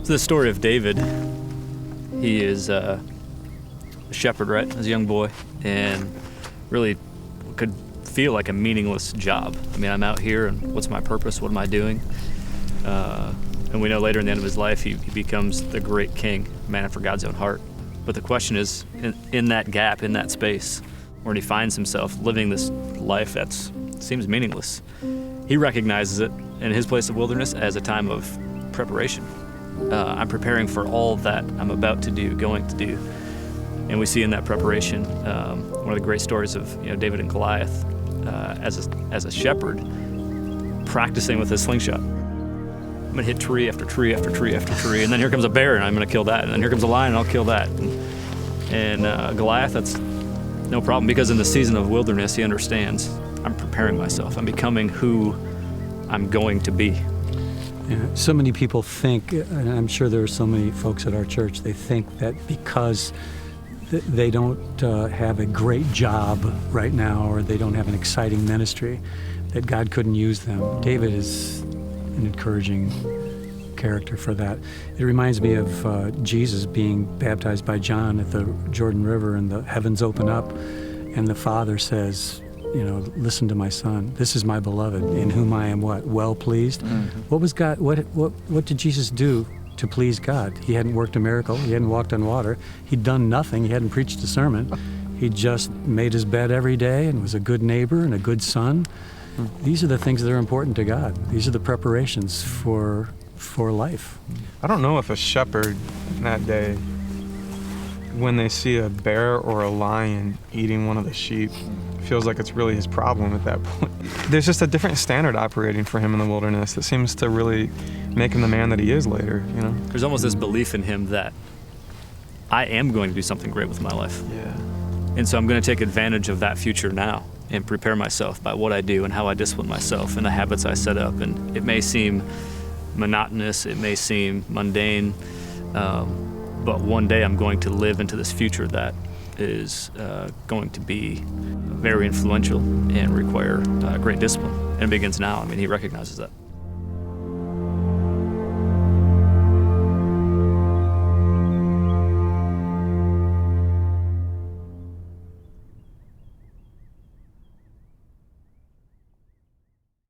So the story of David, he is a shepherd, right, as a young boy, and really could feel like a meaningless job. I mean, I'm out here, and what's my purpose? What am I doing? And we know later in the end of his life, he becomes the great king, a man after God's own heart. But the question is, in that gap, in that space, where he finds himself living this life that seems meaningless, he recognizes it in his place of wilderness as a time of preparation. I'm preparing for all that I'm about to do, going to do. And we see in that preparation one of the great stories of David and Goliath as a shepherd practicing with his slingshot. I'm gonna hit tree after tree after tree after tree, and then here comes a bear, and I'm gonna kill that, and then here comes a lion, and I'll kill that. And Goliath, that's no problem, because in the season of wilderness, he understands, I'm preparing myself. I'm becoming who I'm going to be. Yeah, so many people think, and I'm sure there are so many folks at our church, they think that because they don't have a great job right now, or they don't have an exciting ministry, that God couldn't use them. David is an encouraging character for that. It reminds me of Jesus being baptized by John at the Jordan River, and the heavens open up, and the Father says, listen to my son. This is my beloved, in whom I am what? Well pleased. Mm-hmm. What was God? What did Jesus do to please God? He hadn't worked a miracle. He hadn't walked on water. He'd done nothing. He hadn't preached a sermon. He just made his bed every day and was a good neighbor and a good son. These are the things that are important to God. These are the preparations for life. I don't know if a shepherd that day, when they see a bear or a lion eating one of the sheep, feels like it's really his problem at that point. There's just a different standard operating for him in the wilderness that seems to really make him the man that he is later, There's almost this belief in him that I am going to do something great with my life. Yeah. And so I'm going to take advantage of that future now and prepare myself by what I do and how I discipline myself and the habits I set up. And it may seem monotonous, it may seem mundane, but one day I'm going to live into this future that is going to be very influential and require great discipline. And it begins now. I mean, he recognizes that.